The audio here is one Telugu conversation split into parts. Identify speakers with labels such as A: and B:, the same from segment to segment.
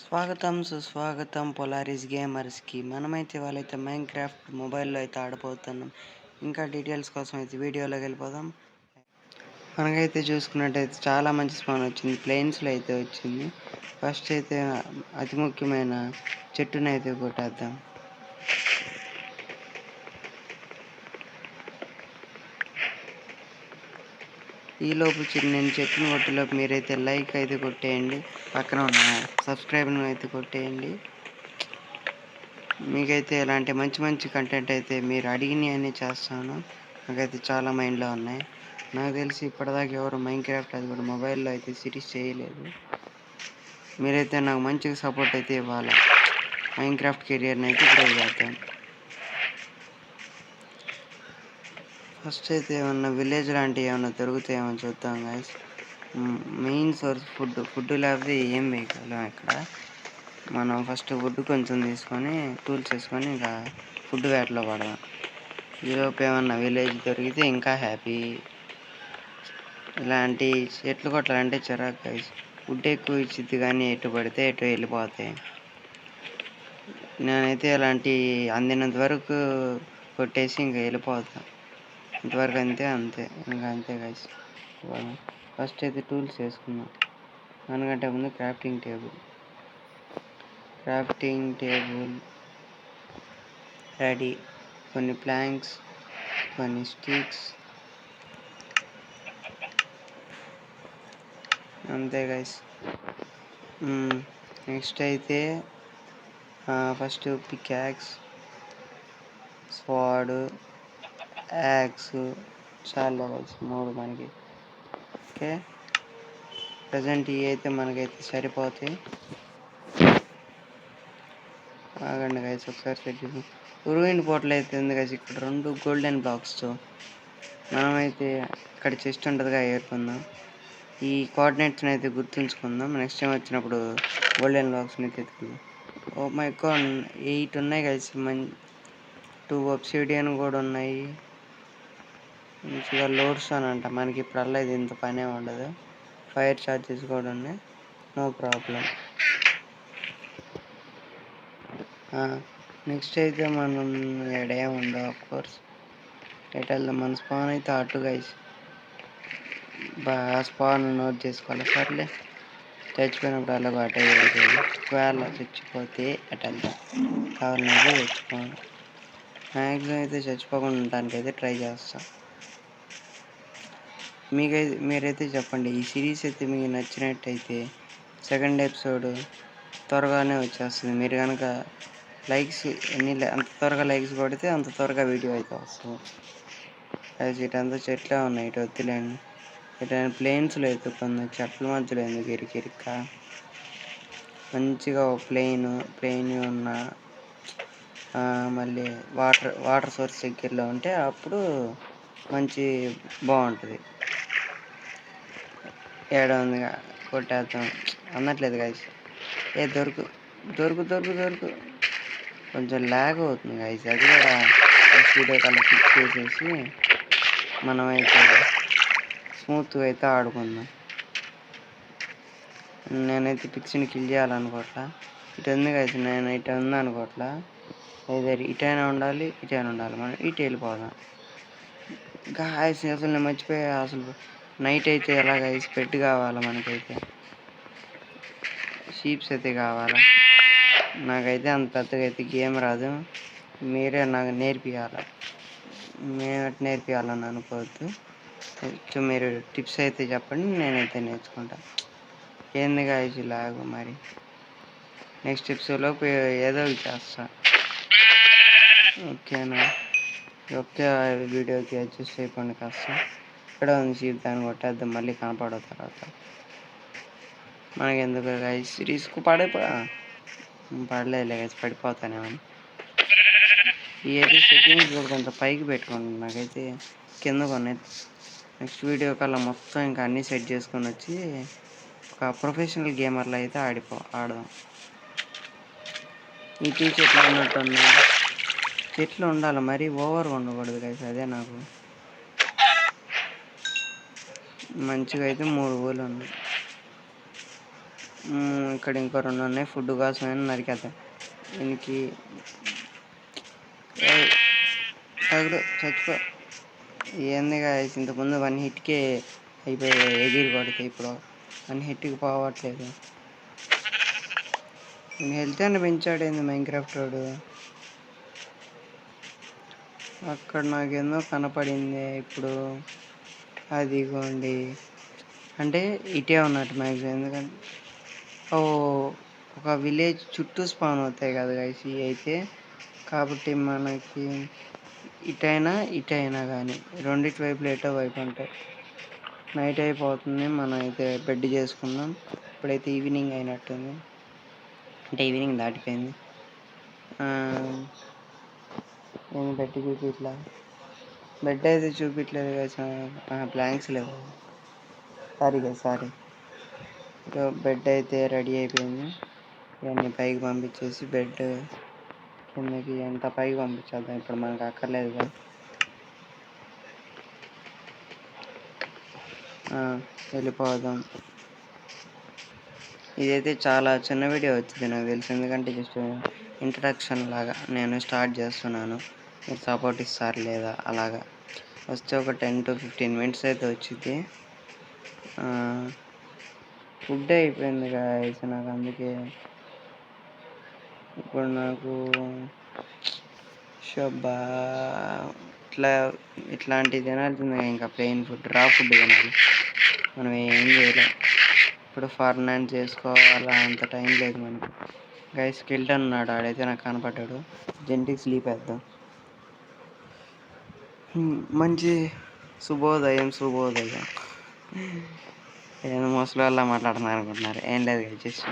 A: స్వాగతం సుస్వాగతం పొలారిస్ గేమర్స్కి. మనమైతే వాళ్ళైతే మైన్ క్రాఫ్ట్ మొబైల్లో అయితే ఆడిపోతున్నాం. ఇంకా డీటెయిల్స్ కోసం అయితే వీడియోలోకి వెళ్ళిపోదాం. మనకైతే చూసుకున్నట్టయితే చాలా మంచి స్పాన్ వచ్చింది, ప్లెయిన్స్లో అయితే వచ్చింది. ఫస్ట్ అయితే అతి ముఖ్యమైన చెట్టుని అయితే కొట్టేద్దాం. ఈలోపు నేను చెట్టుని కొట్టేలోపు మీరైతే లైక్ అయితే కొట్టేయండి, పక్కన ఉన్న సబ్స్క్రైబ్ను అయితే కొట్టేయండి. మీకైతే ఇలాంటి మంచి మంచి కంటెంట్ అయితే మీరు అడిగినవన్నీ చేస్తాను. నాకైతే చాలా మైండ్లో ఉన్నాయి. నాకు తెలిసి ఇప్పటిదాకా ఎవరు మైన్ క్రాఫ్ట్ అది కూడా మొబైల్లో అయితే సిరీస్ చేయలేదు. మీరైతే నాకు మంచిగా సపోర్ట్ అయితే ఇవ్వాలి. మైన్ క్రాఫ్ట్ కెరియర్ని అయితే గ్రో చేద్దాం. ఫస్ట్ అయితే ఏమన్నా విలేజ్ లాంటివి ఏమన్నా దొరుకుతాయేమో చూద్దాం గైస్. మెయిన్ సోర్స్ ఫుడ్ లేకపోతే ఏం వేయగలం ఇక్కడ. మనం ఫస్ట్ వుడ్ కొంచెం తీసుకొని టూల్స్ వేసుకొని ఇంకా ఫుడ్ వేటలో పడదాం. ఈలోపు ఏమన్నా విలేజ్ దొరికితే ఇంకా హ్యాపీ. ఇలాంటి చెట్లు కొట్టాలంటే చిరాకు గైస్. వుడ్ ఎక్కువ ఇచ్చిద్ది కానీ ఎటు పడితే ఎటు వెళ్ళిపోతాయి. నేనైతే ఇలాంటి అందినంత వరకు కొట్టేసి ఇంకా వెళ్ళిపోతాను. ఇంతవరకు అంతే ఇంకా అంతే గైస్. ఫస్ట్ అయితే టూల్స్ వేసుకున్నాం. దానికంటే ముందు క్రాఫ్టింగ్ టేబుల్ రెడీ. కొన్ని ప్లాంక్స్, కొన్ని స్టిక్స్, అంతే గైస్. నెక్స్ట్ అయితే ఫస్ట్ పికాక్స్, స్వాడ్, యాక్స్, చాలా గైస్ 3 మనకి. ఓకే, ప్రజెంట్ ఇవి అయితే మనకైతే సరిపోతాయి. ఆగండి గైస్, ఒకసారి సెట్ చేసి ఉరువిండి పోట్లు అయితే ఉంది గైస్. ఇక్కడ 2 గోల్డెన్ బ్లాక్స్తో మనమైతే ఇక్కడ చెస్ట్ ఉంటుందిగా ఏరుకుందాం. ఈ కోఆర్డినేట్స్ని అయితే గుర్తుంచుకుందాం. నెక్స్ట్ టైం వచ్చినప్పుడు గోల్డెన్ బ్లాక్స్ని అయితే ఎత్తుకుందాం. ఓ మై గాడ్, 8 ఉన్నాయి గైస్. 2 ఒబ్సిడియన్ కూడా ఉన్నాయి. మంచిగా లోడ్స్ అని అంట. మనకి ఇప్పుడు ఇది ఇంత పనే ఉండదు. ఫైర్ ఛార్జెస్ కూడా ఉన్నాయి, నో ప్రాబ్లం. నెక్స్ట్ అయితే మనం ఎడేముందో అఫ్కోర్స్ టైటిల్ మన స్పాన్ అయితే అటు గైస్. స్పాన్ నోట్ చేసుకోవాలి. సర్లే, చచ్చిపోయినప్పుడు అలాగ అటే వెళ్ళిపోయింది. ఒకవేళ చచ్చిపోతే అటెళ్తా కావాలనేది తెచ్చుకోవాలి. మ్యాక్సిమం అయితే చచ్చిపోకుండా ఉండడానికి అయితే ట్రై చేస్తాం. మీరైతే చెప్పండి, ఈ సిరీస్ అయితే మీకు నచ్చినట్టయితే సెకండ్ ఎపిసోడ్ త్వరగానే వచ్చేస్తుంది. మీరు కనుక లైక్స్ అంత త్వరగా లైక్స్ కొడితే అంత త్వరగా వీడియో అయితే వస్తుంది. అది ఇటంతా చెట్లే ఉన్నాయి, ఇటు వద్దులేండి. ఇటు ప్లేన్స్లో ఎత్తుకుంది, చెట్ల మధ్యలో ఎందుకు ఇరికిరిక్క. మంచిగా ప్లెయిన్ ఉన్న మళ్ళీ వాటర్ సోర్స్ దగ్గరలో ఉంటే అప్పుడు మంచి బాగుంటుంది. ఏడ ఉందిగా, కొట్టేద్దాం అన్నట్లేదు గైస్. దొరుకు కొంచెం ల్యాగ్ అవుతుంది గైస్. అది కూడా వీడియో కల్లా ఫిక్స్ చేసేసి మనమైతే స్మూత్గా అయితే ఆడుకుందాం. నేనైతే పిక్స్ని కిల్ చేయాలనుకోవట్లా. ఇటు ఉంది గైస్, నేను ఇటు ఉంది అనుకోవట్లా. ఇటైనా ఉండాలి, మనం ఇటు వెళ్ళిపోదాం గాయస్. అసలు నేను మర్చిపోయా, అసలు నైట్ అయితే ఎలా గైస్ పెట్టి కావాలి మనకైతే. షీప్స్ అయితే కావాలా. నాకైతే అంత పెద్దగా అయితే గేమ్ రాదు, మీరే నాకు నేర్పియాలి. నేర్పియాలని అనుకోవద్దు. మీరు టిప్స్ అయితే చెప్పండి, నేనైతే నేర్చుకుంటా. ఏంది గైస్ ఇలాగ మరి. నెక్స్ట్ ఎపిసోడ్లోపు ఏదో చేస్తా. ఓకేనా, ఒకే వీడియోకి అడ్జస్ట్ అయిపోండి కాస్త. ఇక్కడ ఉంది షీప్, దాన్ని కొట్టేద్దాం, మళ్ళీ కనపడవు తర్వాత. మనకెందుకు గైస్ రిస్క్ పడలేదు గైస్, పడిపోతానేమని. ఈ అయితే సెట్టింగ్స్ కూడా కొంచెం పైకి పెట్టుకోండి, నాకైతే కింద ఉన్నాయి. నెక్స్ట్ వీడియో కల్లా మొత్తం ఇంకా అన్నీ సెట్ చేసుకొని వచ్చి ఒక ప్రొఫెషనల్ గేమర్లో అయితే ఆడదాం. ఈ చెట్లు ఉన్నట్టున్నాయి. చెట్లు ఉండాలి, మరీ ఓవర్ ఉండకూడదు గైస్. అదే నాకు మంచిగా అయితే 3 ఊళ్ళు ఉన్నాయి. ఇక్కడ ఇంకో 2 ఉన్నాయి. ఫుడ్ కోసమైనా నరికేద్దాం. దీనికి తగులు చచ్చిపో. ఏంది గాయ్స్, ఇంతకుముందు 1 హిట్కే అయిపోయి ఎగిరి కొడితే ఇప్పుడు 1 హిట్కి పోవట్లేదు. నేను హెల్త్ అని పెంచాడేంది మైన్క్రాఫ్ట్ వాడు. అక్కడ నాకేందో కనపడింది ఇప్పుడు. అదిగోండి, అంటే ఇటే ఉన్నట్టు మ్యాక్సిమం. ఎందుకంటే ఒక విలేజ్ చుట్టూ స్పాన్ అవుతాయి కదా గైస్ ఇవి అయితే. కాబట్టి మనకి ఇటైనా కానీ రెండిటి వైపులు ఎటో వైపు ఉంటాయి. నైట్ అయిపోతుంది, మనం అయితే బెడ్ చేసుకుందాం. ఇప్పుడైతే ఈవినింగ్ అయినట్టుంది, అంటే ఈవినింగ్ దాటిపోయింది. నేను బెడ్ చూపిట్లా, బెడ్ అయితే చూపించలేదు కదా, బ్లాంక్స్ లేవు. సారీ. బెడ్ అయితే రెడీ అయిపోయింది. ఇవన్నీ పైకి పంపించేసి బెడ్ కిందకి ఎంత పైకి పంపించేద్దాం. ఇప్పుడు మనకు అక్కర్లేదు కదా. వెళ్ళిపోదాం. ఇదైతే చాలా చిన్న వీడియో వచ్చింది నాకు తెలిసి, ఎందుకంటే జస్ట్ ఇంట్రడక్షన్ లాగా నేను స్టార్ట్ చేస్తున్నాను. మీరు సపోర్ట్ ఇస్తారు లేదా అలాగా. వస్తే ఒక 10 to 15 minutes అయితే వచ్చింది. ఫుడ్ అయిపోయింది గాయ్స్ నాకు, అందుకే ఇప్పుడు నాకు షబ్బా ఇట్లాంటివి తినాల్సిందే. ఇంకా ప్లెయిన్ ఫుడ్, రా ఫుడ్ తినాలి. మనం ఏం చేయలేం. ఇప్పుడు ఫర్నాండ్ చేసుకోవాలా, అంత టైం లేదు మనకి. గైస్ స్కెల్టన్ ఉన్నాడు, ఆడైతే నాకు కనపడ్డాడు. జెంటికి స్లీప్ వేద్దాం. మంచి శుభోదయం. ఏదో ముసలి వాళ్ళ మాట్లాడుతున్నారు అనుకుంటున్నారు. ఏం లేదు కదా, జస్ట్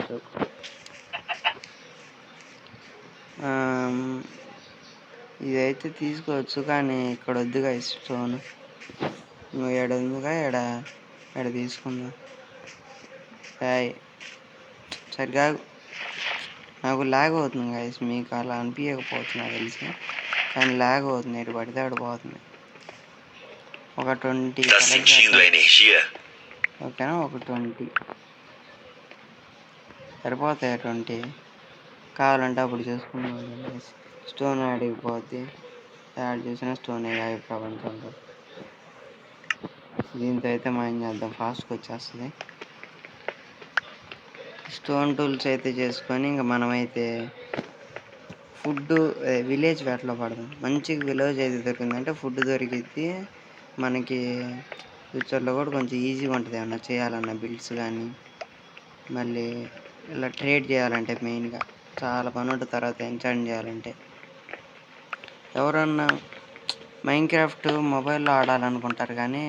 A: ఇదైతే తీసుకోవచ్చు, కానీ ఇక్కడ వద్దుగా స్టోన్. నువ్వు ఏడుందిగా, ఎడ తీసుకుందా. సరిగా నాకు లాగ్ అవుతుంది గైస్, మీకు అలా అనిపించకపోవచ్చు నాకు తెలిసి, కానీ లాగ్ అవుతుంది. ఎటు పడితే అటు పోతుంది. ఒక 20 ఓకేనా, ఒక 20 సరిపోతాయి. 20 కావాలంటే అప్పుడు చేసుకున్నాం. స్టోన్ అడిగిపోద్ది, యాడ్ చేసిన స్టోన్ అయ్యి ప్రపంచంలో. దీంతో అయితే మైండ్ చేద్దాం, ఫాస్ట్గా వచ్చేస్తుంది. స్టోన్ టూల్స్ అయితే చేసుకొని ఇంకా మనమైతే ఫుడ్ విలేజ్ వేటలో పడదాం. మంచిగా విలేజ్ అయితే దొరికిందంటే ఫుడ్ దొరికిద్ది మనకి. ఫ్యూచర్లో కూడా కొంచెం ఈజీగా ఉంటుంది ఏమన్నా చేయాలన్న బిల్డ్స్ కానీ, మళ్ళీ ఇలా ట్రేడ్ చేయాలంటే మెయిన్గా చాలా పని ఉంటుంది. తర్వాత ఎంచాంట్ చేయాలంటే ఎవరన్నా మైన్క్రాఫ్ట్ మొబైల్లో ఆడాలనుకుంటారు, కానీ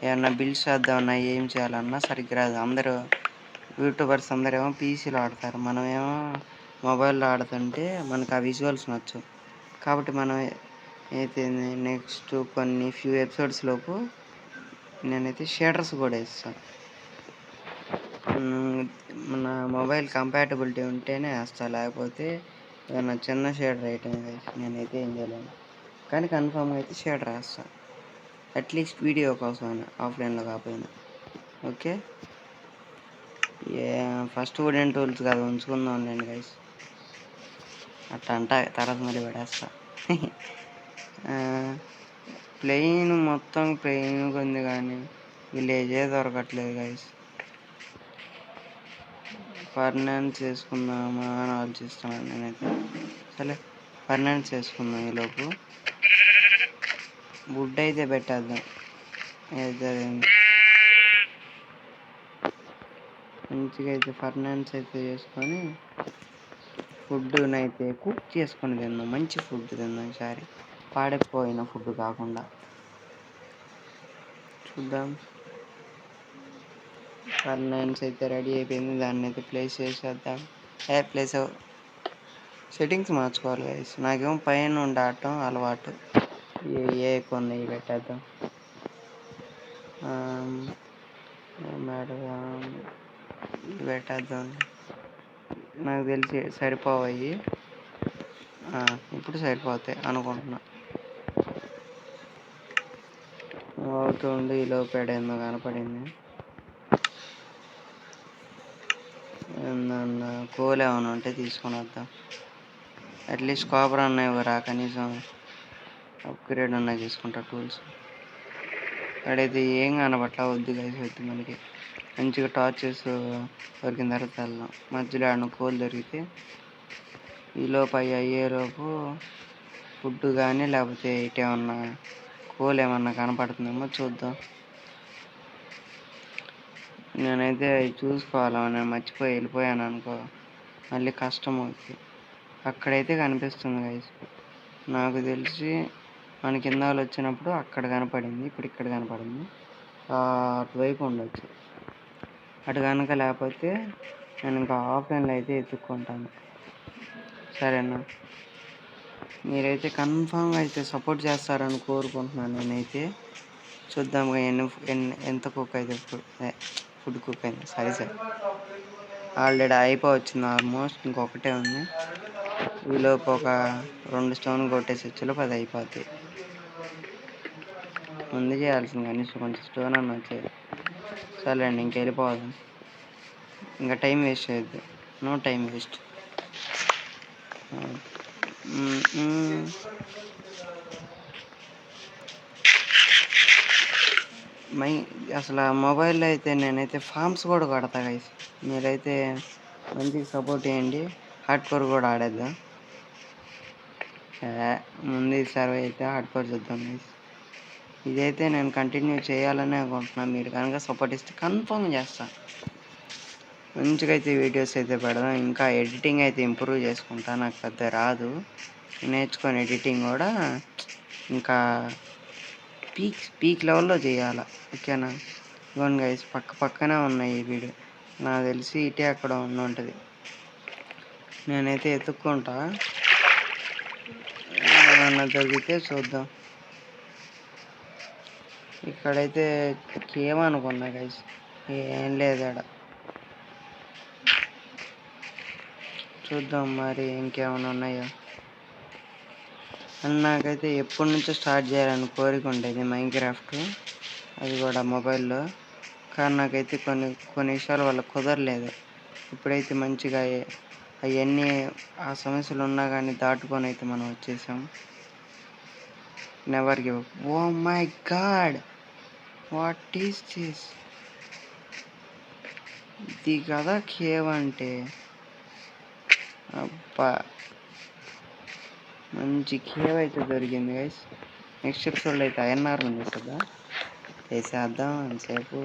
A: ఏమన్నా బిల్డ్స్ చేద్దామన్నా ఏం చేయాలన్నా సరిగ్గా రాదు. అందరూ యూట్యూబర్స్ అందరేమో పీసీలో ఆడతారు, మనమేమో మొబైల్లో ఆడుతుంటే మనకు ఆ విజువల్స్ నచ్చవు. కాబట్టి మనం అయితే నెక్స్ట్ కొన్ని ఫ్యూ ఎపిసోడ్స్ లోపు నేనైతే షేడర్స్ కూడా ఇస్తాను. మన మొబైల్ కంపాటబిలిటీ ఉంటేనే వేస్తా, లేకపోతే ఏదైనా చిన్న షేడర్ ఐటమ్ వేసి నేనైతే ఏం చేయలేను. కానీ కన్ఫామ్గా అయితే షేడర్ వేస్తాను, అట్లీస్ట్ వీడియో కోసమైనా, ఆఫ్లైన్లో కాకపోయినా. ఓకే, ఫస్ట్ వుడెన్ టూల్స్ కదా ఉంచుకుందాం లేండి గైస్. అట్లా తర్వాత మళ్ళీ పడేస్తా. మొత్తం ప్లెయిన్గా ఉంది, కానీ విలేజే దొరకట్లేదు గైస్. ఫర్నాండ్ చేసుకుందామా అని ఆలోచిస్తున్నాను నేనైతే. సరే ఫర్నాండ్ చేసుకుందాం. ఈలోపు వుడ్ అయితే పెట్టేద్దాం. మంచిగా అయితే ఫర్నాండ్స్ అయితే చేసుకొని ఫుడ్నైతే కుక్ చేసుకొని తిందాం. మంచి ఫుడ్ తిందాం ఈసారి, పాడైపోయిన ఫుడ్ కాకుండా. చూద్దాం. ఫర్నాండ్స్ అయితే రెడీ అయిపోయింది, దాన్ని అయితే ప్లేస్ చేసేద్దాం. సెట్టింగ్స్ మార్చుకోవాలి గైస్. నాకేమో పైన ఉండటం అలవాటు. ఏ కొన్ని పెట్టేద్దాం. పెట్టేద్దాం. నాకు తెలిసి సరిపోవయ్యి. ఇప్పుడు సరిపోతాయి అనుకుంటున్నా. అవుతుంది, ఈలోపు ఏందో కనపడింది. ఏమన్నా కోల్ ఏమైనా ఉంటే తీసుకొని వద్దాం. అట్లీస్ట్ కాపర్ అన్న ఇవ్వరా, కనీసం అప్గ్రేడ్ అన్నా తీసుకుంటా టూల్స్. అక్కడైతే ఏం కనపట్లా, వద్దు గైస్ వద్దు. మనకి మంచిగా టార్చెస్ దొరికిన తర్వాత వెళ్దాం. మధ్యలో ఆడ కోల్ దొరికితే ఈలోపు అయ్యేలోపు ఫుడ్ కానీ లేకపోతే ఇటు ఏమన్నా కోల్ ఏమన్నా కనపడుతుందేమో చూద్దాం. నేనైతే అవి చూసుకోవాలా, నేను మర్చిపోయి వెళ్ళిపోయాను అనుకో మళ్ళీ కష్టం అవుతుంది. అక్కడైతే కనిపిస్తుంది గైస్, నాకు తెలిసి మన కింద వాళ్ళు వచ్చినప్పుడు అక్కడ కనపడింది, ఇప్పుడు ఇక్కడ కనపడింది. అటువైపు ఉండొచ్చు. అటు కనుక లేకపోతే నేను ఇంకా ఆఫ్లైన్లో అయితే ఎత్తుక్కుంటాను. సరేనా, మీరైతే కన్ఫామ్గా అయితే సపోర్ట్ చేస్తారని కోరుకుంటున్నాను. నేనైతే చూద్దాం ఎంత కుక్ అయితే ఫుడ్ కుక్ అయింది. సరే ఆల్రెడీ అయిపోవచ్చింది ఆల్మోస్ట్, ఇంకొకటే ఉంది. ఈలోపు ఒక 2 స్టోన్ కొట్టేసి వచ్చేలోపు అది అయిపోద్ది. ముందు చేయాల్సింది కనీసం కొంచెం స్టోన్ అన్న వచ్చేది. సరే అండి, ఇంకెళ్ళిపోదాం. ఇంకా టైం వేస్ట్ చేయొద్దు, నో టైం వేస్ట్. అసలు మొబైల్లో అయితే నేనైతే ఫామ్స్ కూడా కొడతా గైస్. మీరైతే మంచిగా సపోర్ట్ చేయండి, హార్డ్ కోర్ కూడా ఆడేద్దాం. ముందు సర్వే అయితే హార్డ్ కోర్ చూద్దాం గైస్. ఇదైతే నేను కంటిన్యూ చేయాలని అనుకుంటున్నాను. మీరు కనుక సపోర్ట్ ఇస్తే కన్ఫర్మ్ చేస్తాను. మంచిగా అయితే వీడియోస్ అయితే పెడదాం. ఇంకా ఎడిటింగ్ అయితే ఇంప్రూవ్ చేసుకుంటా, నాకు పెద్ద రాదు, నేర్చుకొని ఎడిటింగ్ కూడా ఇంకా పీక్ లెవెల్లో చేయాలి. ఓకేనా, ఇవ్వండి గైస్, పక్కనే ఉన్నాయి ఈ వీడియో. నాకు తెలిసి ఇటే అక్కడ ఉంటుంది. నేనైతే ఎత్తుక్కుంటా, ఏమన్నా దొరికితే చూద్దాం. ఇక్కడైతే ఏమనుకున్నా గైస్, ఏం లేదు ఆడ. చూద్దాం మరి ఇంకేమైనా ఉన్నాయో. అండ్ నాకైతే ఎప్పటి నుంచో స్టార్ట్ చేయాలని కోరిక ఉండేది మైన్క్రాఫ్ట్, అది కూడా మొబైల్లో. కానీ నాకైతే కొన్ని విషయాల వల్ల కుదరలేదు. ఇప్పుడైతే మంచిగా అవన్నీ ఆ సమస్యలు ఉన్నా కానీ దాటుకొని అయితే మనం వచ్చేసాం. Never give up. Oh my god, what is this? ఇది కదా కేవ్ అంటే. అబ్బా, మంచి కేవ్ అయితే దొరికింది గైస్. నెక్స్ట్ ఎపిసోడ్లో అయితే ఐఎన్ఆర్ ఉంది కదా, వేసేద్దాం అంతసేపు.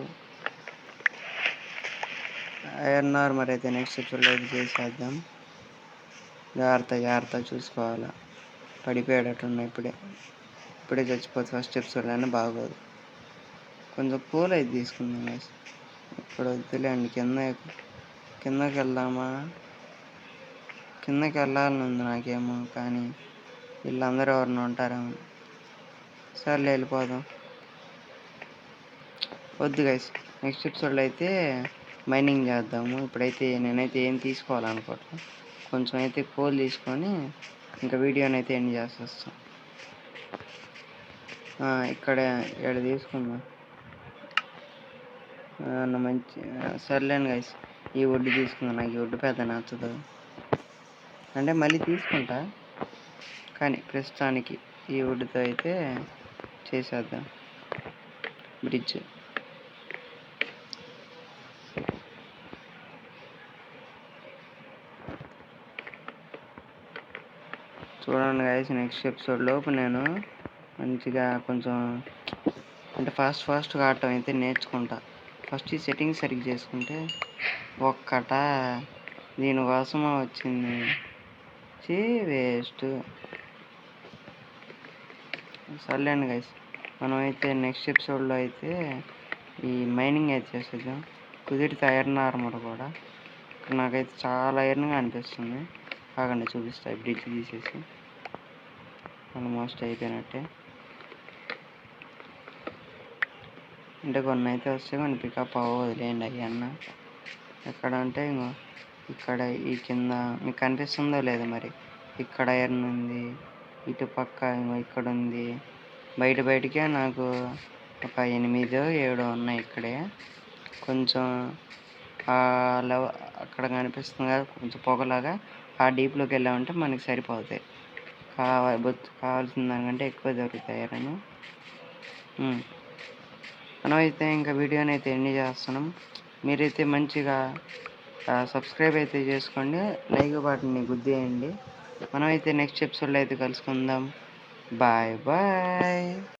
A: ఐఎన్ఆర్ మరి అయితే నెక్స్ట్ ఎపిసోడ్లో అయితే చేసేద్దాం. జాగ్రత్త చూసుకోవాలా, పడిపోయేటట్టున్నా. ఇప్పుడే చచ్చిపోతే ఫస్ట్ ఎపిసోడ్లోనే బాగోదు. కొంచెం కూల్ అయితే తీసుకుందాం గైస్. ఇప్పుడు వద్దులేండి, కిందకి వెళ్దామా? కిందకి వెళ్ళాలని ఉంది నాకేమో, కానీ వీళ్ళందరూ ఎవరిని ఉంటారేమో. సర్లే వెళ్ళిపోదాం. వద్దు గైస్, నెక్స్ట్ ఎపిసోడ్లో అయితే మైనింగ్ చేద్దాము. ఇప్పుడైతే నేనైతే ఏం తీసుకోవాలనుకోవట్లేదు. కొంచెం అయితే కోల్ తీసుకొని ఇంకా వీడియోని అయితే ఎండ్ చేసేస్తాం. ఇక్కడ తీసుకుందాం. మంచి సర్లేండి గైస్, ఈ వుడ్ తీసుకుందాం. నాకు ఈ వుడ్ పెద్ద నచ్చదు, అంటే మళ్ళీ తీసుకుంటా, కానీ ప్రస్తుతానికి ఈ వుడ్తో అయితే చేసేద్దాం బ్రిడ్జ్. చూడండి గైస్, నెక్స్ట్ ఎపిసోడ్ లోపు నేను మంచిగా కొంచెం అంటే ఫాస్ట్గా ఆడటం అయితే నేర్చుకుంటా. ఫస్ట్ ఈ సెట్టింగ్స్ సరిగ్గా చేసుకుంటే దీనికోసం వచ్చింది వేస్ట్. సర్లేండి గైస్, మనమైతే నెక్స్ట్ ఎపిసోడ్లో అయితే ఈ మైనింగ్ అయితే చేసేద్దాం. కుదిరితే ఐరన్ ఆర్మర్ కూడా. నాకైతే చాలా ఐరన్గా అనిపిస్తుంది. కాకుండా చూపిస్తాయి బ్రిడ్జ్ తీసేసి. ఆల్మోస్ట్ అయిపోయినట్టే, అంటే కొన్ని అయితే వస్తే కొన్ని పికప్ అవ్వదులేండి అయ్యన్న. ఎక్కడ అంటే ఇక్కడ ఈ కింద మీకు కనిపిస్తుందో లేదో మరి, ఇక్కడ ఐరన్ ఉంది, ఇటు పక్క ఇక్కడ ఉంది. బయటకే నాకు ఒక 8 7 ఉన్నాయి ఇక్కడే. కొంచెం లెవ అక్కడ కనిపిస్తుంది కదా కొంచెం పొగలాగా, ఆ డీప్లోకి వెళ్ళామంటే మనకి సరిపోతాయి. కావాల్సిన దానికంటే ఎక్కువ దొరుకుతాయి ఐరన్. మనమైతే ఇంకా వీడియోని అయితే ఎండ్ చేస్తున్నాం. మీరైతే మంచిగా సబ్స్క్రైబ్ అయితే చేసుకోండి, లైక్ బటన్ని గుద్దేయండి. మనమైతే నెక్స్ట్ ఎపిసోడ్లో అయితే కలుసుకుందాం. Bye bye.